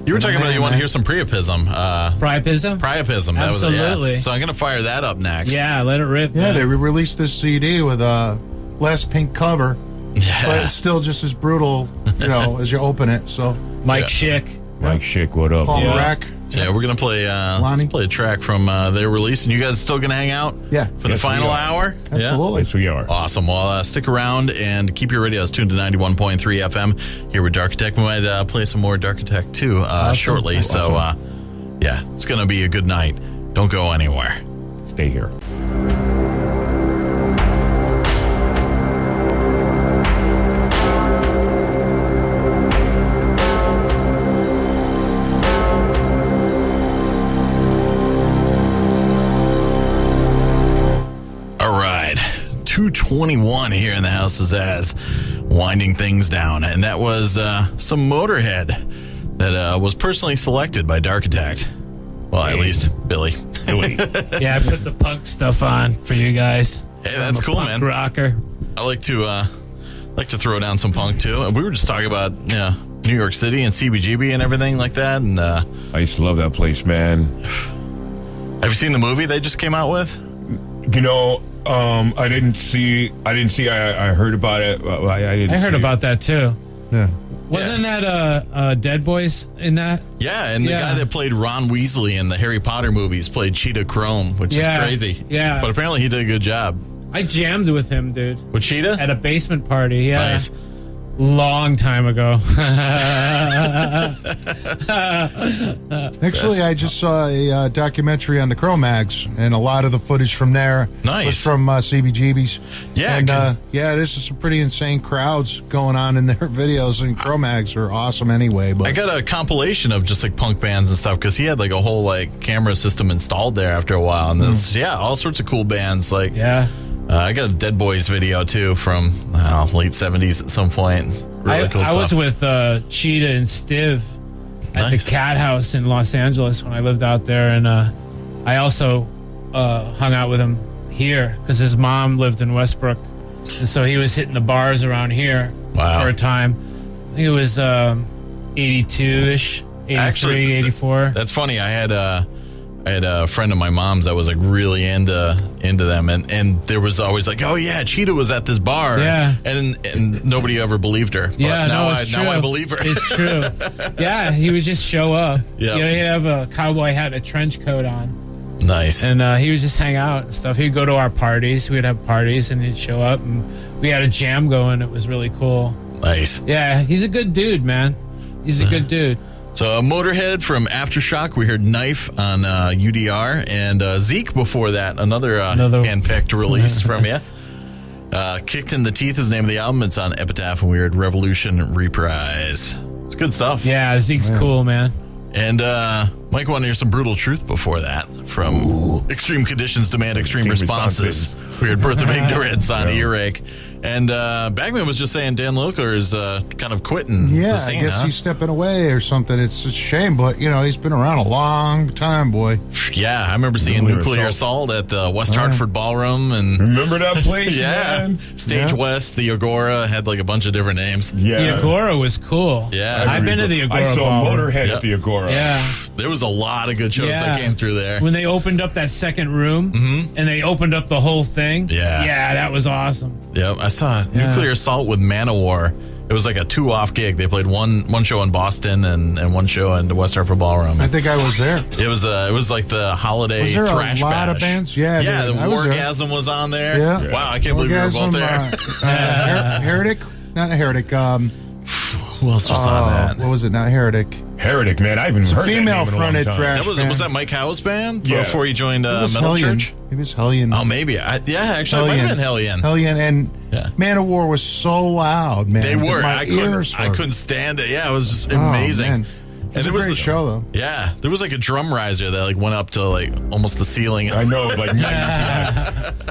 You were talking about you want to hear some priapism. Priapism? Priapism. That Absolutely. Was it, So I'm going to fire that up next. Yeah, let it rip. Yeah, they released this CD with a less pink cover, but it's still just as brutal, as you open it. So Mike Schick. Mike Schick, what up? Paul Rack. So yeah, we're going to play let's play a track from their release. And you guys still going to hang out? Yeah. For the final hour? Absolutely. Yes, we are. Awesome. Well, stick around and keep your radios tuned to 91.3 FM here with Darkitecht. We might play some more Darkitecht too shortly. Awesome. So, it's going to be a good night. Don't go anywhere. Stay here. All right. 2:21 here in the house of Zazz, winding things down. And that was some Motorhead that was personally selected by Darkitecht. Well, at least Billy. Yeah, I put the punk stuff on for you guys. Hey, that's cool, punk man. Rocker. I like to throw down some punk too. We were just talking about New York City and CBGB and everything like that. And I used to love that place, man. Have you seen the movie they just came out with? I didn't see. I heard about it. I heard about that too. Yeah. Wasn't that Dead Boys in that? Yeah, and the guy that played Ron Weasley in the Harry Potter movies played Cheetah Chrome, which is crazy. Yeah. But apparently he did a good job. I jammed with him, dude. With Cheetah? At a basement party, yeah. Nice. Long time ago. Actually, I just saw a documentary on the Cro-Mags, and a lot of the footage from there was from CBGB's. Yeah. And this is some pretty insane crowds going on in their videos, and Cro-Mags are awesome anyway. But I got a compilation of just like punk bands and stuff because he had like a whole like camera system installed there after a while, and all sorts of cool bands like I got a Dead Boys video too from late 70s at some point. Really cool stuff. I was with Cheetah and Stiv at the Cat House in Los Angeles when I lived out there, and I also hung out with him here because his mom lived in Westbrook, and so he was hitting the bars around here for a time. I think it was 82-ish, 83, Actually, 84. That's funny. I had a friend of my mom's that was like really into them, and there was always like, oh yeah, Cheetah was at this bar, and nobody ever believed her. But now I believe her. It's true. Yeah, he would just show up. Yeah, he'd have a cowboy hat, and a trench coat on. Nice. And he would just hang out and stuff. He'd go to our parties. We'd have parties, and he'd show up, and we had a jam going. It was really cool. Nice. Yeah, he's a good dude, man. He's a good dude. So Motorhead from Aftershock, we heard Knife on UDR, and Zeke before that, another hand-picked release from you. Kicked in the Teeth is the name of the album. It's on Epitaph, and we heard Revolution Reprise. It's good stuff. Yeah, Zeke's cool, man. And Mike wanted to hear some Brutal Truth before that from Extreme Conditions Demand Extreme Responses. We heard Birth of Ignorance on Earache. And Bagman was just saying Dan Lilker is kind of quitting the scene, I guess he's stepping away or something. It's a shame, but, he's been around a long time, boy. Yeah, I remember seeing Nuclear Assault at the West Hartford Ballroom. And remember that place, man? Stage West, the Agora, had like a bunch of different names. Yeah. The Agora was cool. Yeah. I've been to the Agora. I saw Motorhead at the Agora. Yeah. There was a lot of good shows that came through there. When they opened up that second room, and they opened up the whole thing. Yeah, that was awesome. Yep, I saw Nuclear Assault with Manowar. It was like a 2-off gig. They played one show in Boston and one show in the West Hartford Ballroom. I think I was there. It was like the holiday was there thrash a lot bash. Of bands? Yeah, the Wargasm was on there. Yeah. Wow, I can't believe we were both there. Heretic? Not a Heretic. Who else was on that? What was it? Not Heretic. Heretic, man. I haven't heard female that name fronted in a long time. thrash band. Was that Mike Howe's band? Yeah. Before he joined Metal Hellion. Church? It was Hellion. Oh, maybe. Actually, it might have been Hellion. Hellion, and Man of War was so loud, man. They were. My ears I couldn't stand it. Yeah, it was just amazing. Man. It was a great show, though. Yeah, there was like a drum riser that like went up to like almost the ceiling. I know, like.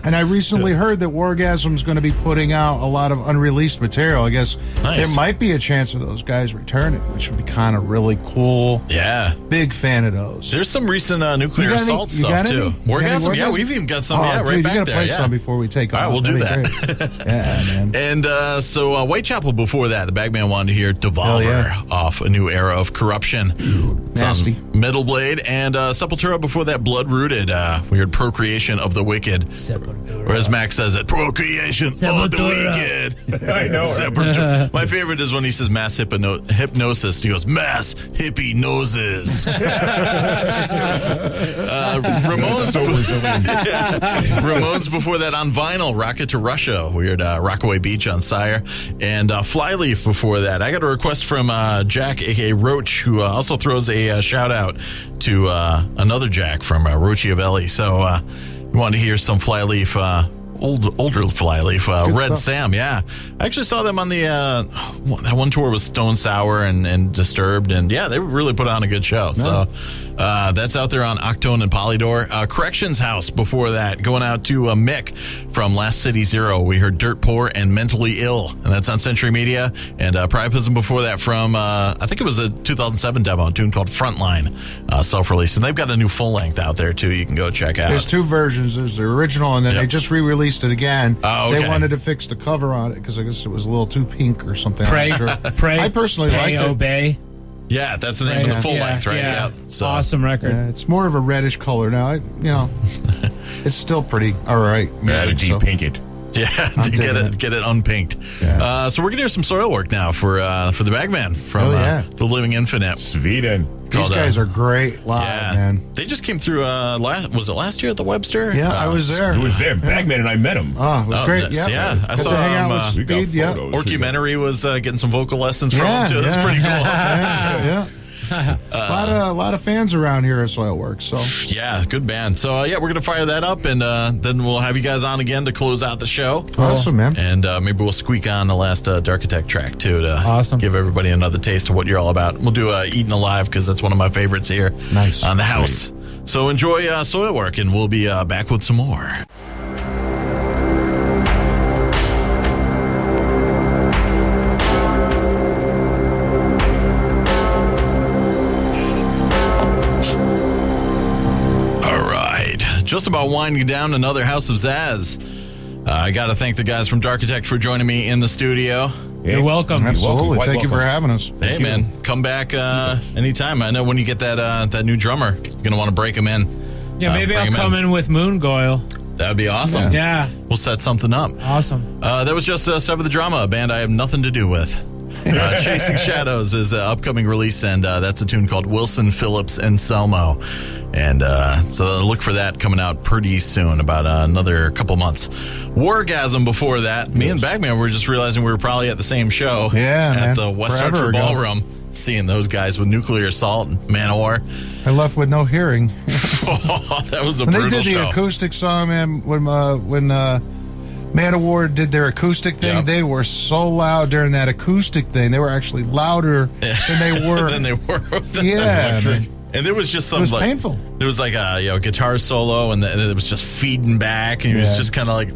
And I recently heard that Wargasm's going to be putting out a lot of unreleased material. I guess there might be a chance of those guys returning, which would be kind of really cool. Yeah, big fan of those. There's some recent Nuclear Assault stuff too. Wargasm, yeah, we've even got some. Right dude, back you there. Play some before we take off. All right, we'll do that. Yeah, man. And so Whitechapel before that, the Bagman wanted to hear Devolver off A New Era of Corruption. Corruption. Nasty. Middle Blade. And Sepultura before that, Blood Rooted. We heard Procreation of the Wicked. Sepultura. Or as Max says it, Procreation of the Wicked. I know. Sepultura. My favorite is when he says mass hypnosis. He goes, mass hippie noses. Ramones before that on vinyl, Rocket to Russia. We heard Rockaway Beach on Sire. And Flyleaf before that. I got a request from Jack, a.k.a. Roach, who also throws a shout out to another Jack from Rochiavelli. So you want to hear some Flyleaf, older Flyleaf, Red stuff. Sam, yeah. I actually saw them on the that one tour with Stone Sour and Disturbed, and yeah, they really put on a good show. No. So that's out there on Octone and Polydor. Corrections House before that, going out to Mick from Last City Zero. We heard Dirt Poor and Mentally Ill, and that's on Century Media. And Priapism before that from I think it was a 2007 demo, a tune called Frontline, self-released, and they've got a new full length out there too. You can go check out. There's two versions. There's the original, and then they just re-released it again. Oh, okay. They wanted to fix the cover on it because I guess it was a little too pink or something. Pray, I personally liked it. Obey. Yeah, that's the name of the full length, right? Yeah. So, awesome record. Yeah, it's more of a reddish color now. It's still pretty all right. Gotta de-pink it. Yeah, to get it unpinked. Yeah. So we're gonna hear some soil work now for the Bagman from the Living Infinite. Sweden. These guys are great live, man. They just came through. Was it last year at the Webster? Yeah, I was there. Who was there? Bagman and I met him. Oh, it was great. Nice. Yeah, I saw to hang him. out with Speed. Yeah, Orcumentary was getting some vocal lessons from him too. That's pretty cool. Yeah. A lot of fans around here at Soilworks. So yeah, good band. So we're gonna fire that up, and then we'll have you guys on again to close out the show. Awesome, man. And maybe we'll squeak on the last Darkitecht track too to give everybody another taste of what you're all about. We'll do Eaten Alive because that's one of my favorites here. Nice on the house. Great. So enjoy Soilwork, and we'll be back with some more. Just about winding down another House of Zazz. I got to thank the guys from Darkitecht for joining me in the studio. You're welcome. Absolutely. Thank you for having us. Hey, man. Come back anytime. I know when you get that new drummer, you're going to want to break him in. Yeah, maybe I'll come in with Moongoil. That would be awesome. Yeah. We'll set something up. Awesome. That was just Sever the Drama, a band I have nothing to do with. Chasing Shadows is an upcoming release, and that's a tune called Wilson, Phillips, and Selmo. And so look for that coming out pretty soon, about another couple months. Wargasm before that. Me and Bagman were just realizing we were probably at the same show at the West Hartford Ballroom, seeing those guys with Nuclear Assault and Manowar. I left with no hearing. That was a when brutal show. They did the acoustic song, man, when Manowar did their acoustic thing, they were so loud during that acoustic thing. They were actually louder than they were. Man. And there was just some, it was painful. There was like a guitar solo, and it was just feeding back, and he was just kind of like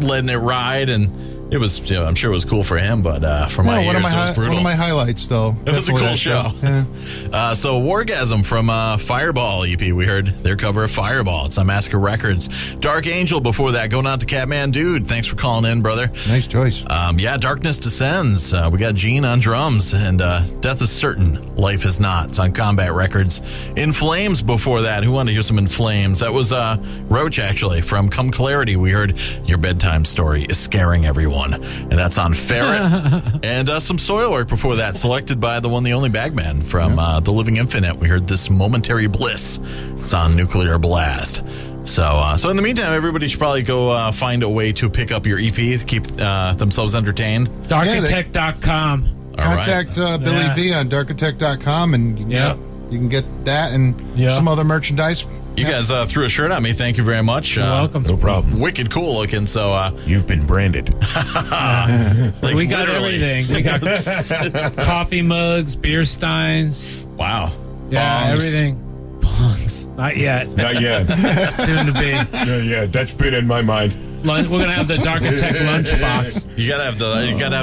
letting it ride, and it was, I'm sure it was cool for him, but for my ears, it was brutal. One of my highlights, though. It was a cool show. Yeah. So Wargasm from Fireball EP, we heard their cover of Fireball. It's on Massacre Records. Dark Angel before that, going out to Catman Dude. Thanks for calling in, brother. Nice choice. Darkness Descends. We got Gene on drums, and Death is Certain, Life is Not. It's on Combat Records. In Flames before that. Who wanted to hear some In Flames? That was Roach, actually, from Come Clarity. We heard Your Bedtime Story is Scaring Everyone. And that's on Ferret. And some soil work before that, selected by the one, the only Bagman from The Living Infinite. We heard This Momentary Bliss. It's on Nuclear Blast. So in the meantime, everybody should probably go find a way to pick up your EP, keep themselves entertained. Darkitecht.com. Contact BillyV on Darkitecht.com, and you can get that and some other merchandise. You guys threw a shirt at me. Thank you very much. You're welcome. No problem. Wicked cool looking. So you've been branded. Like, we got everything. We got coffee mugs, beer steins. Wow. Yeah, everything. Bongs. Not yet. Not yet. Soon to be. Yeah, that's been in my mind. We're gonna have the Darkitecht lunchbox. You gotta have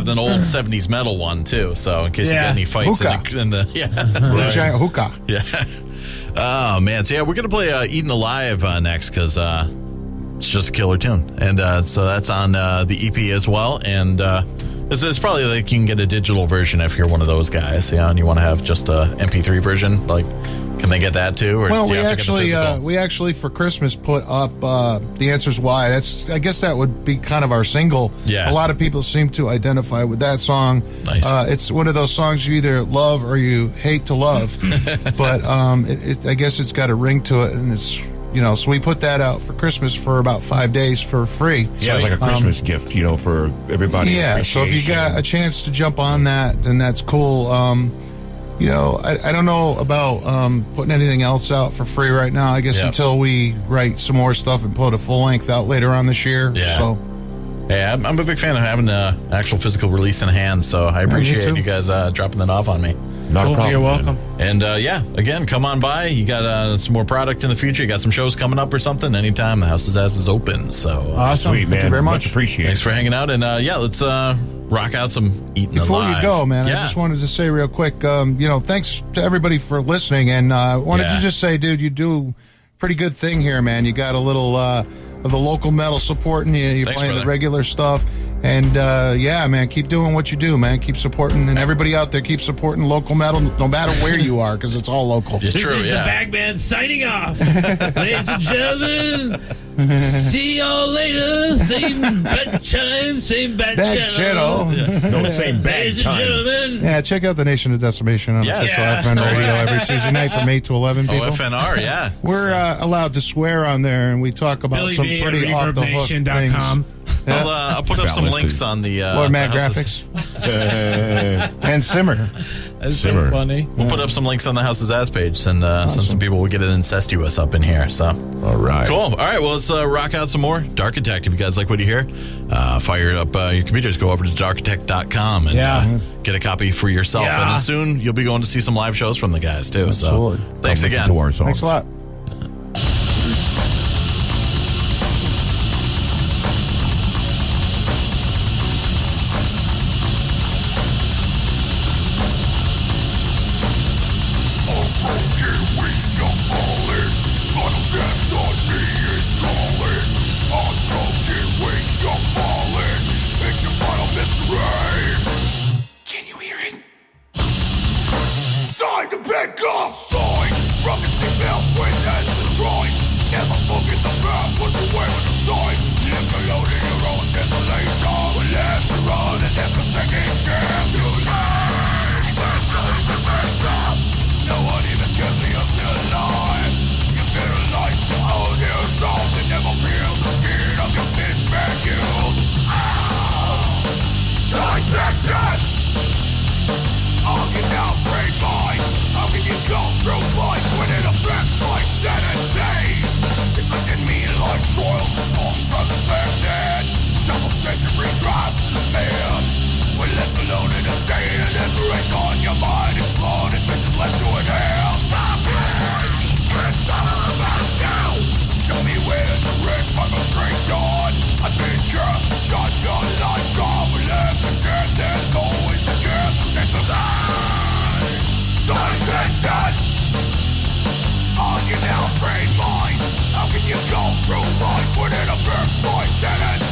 the old '70s metal one too. So in case you got any fights in the giant hookah. Yeah. Oh, man. So, we're going to play Eaten Alive next because it's just a killer tune. And so that's on the EP as well. And It's probably like you can get a digital version if you're one of those guys, and you want to have just a MP3 version. Like, can they get that too? Or well, we actually for Christmas put up The Answer's Why. I guess that would be kind of our single. Yeah. A lot of people seem to identify with that song. Nice. It's one of those songs you either love or you hate to love. But I guess it's got a ring to it, and it's. So we put that out for Christmas for about 5 days for free. Yeah, like a Christmas gift, for everybody. Yeah, so if you got a chance to jump on that, then that's cool. I don't know about putting anything else out for free right now. I guess until we write some more stuff and put a full length out later on this year. Yeah. So. Hey, I'm a big fan of having an actual physical release in hand, so I appreciate you guys dropping that off on me. Not a problem. You're welcome. And again, come on by. You got some more product in the future. You got some shows coming up or something. Anytime, the house is Zazz is open. So awesome. Sweet, man. Thank you very much. Appreciate it. Thanks for hanging out. And let's rock out some Eating Before Alive. you go, man, I just wanted to say real quick, thanks to everybody for listening. And wanted to just say, dude, you do a pretty good thing here, man. You got a little of the local metal supporting you. You're Thanks, playing brother. the regular stuff. And, man, keep doing what you do, man. Keep supporting. And everybody out there, keep supporting local metal, no matter where you are, because it's all local. Yeah, This true, is the Bagman signing off. Ladies and gentlemen, see y'all later. Same bad time, same bad channel. No, same bad Ladies and time. gentlemen. Yeah, check out the Nation of Decimation on official FN Radio every Tuesday night from 8 to 11, people. OFNR, yeah. We're allowed to swear on there, and we talk about some BillyV pretty at off-the-hook things. ReverbNation.com. I'll put up some links on the Lord Matt the houses. Graphics. And Simmer. That's Simmer. so funny. We'll put up some links on the House of Zazz page, and some people will get it incestuous up in here. So All right. cool. All right, well, let's rock out some more Darkitecht. If you guys like what you hear, fire up your computers. Go over to darkitecht.com and get a copy for yourself. Yeah. And then soon you'll be going to see some live shows from the guys too. Absolutely. So thanks Come listen again. to our songs. Thanks a lot. How can you go through life within a first voice and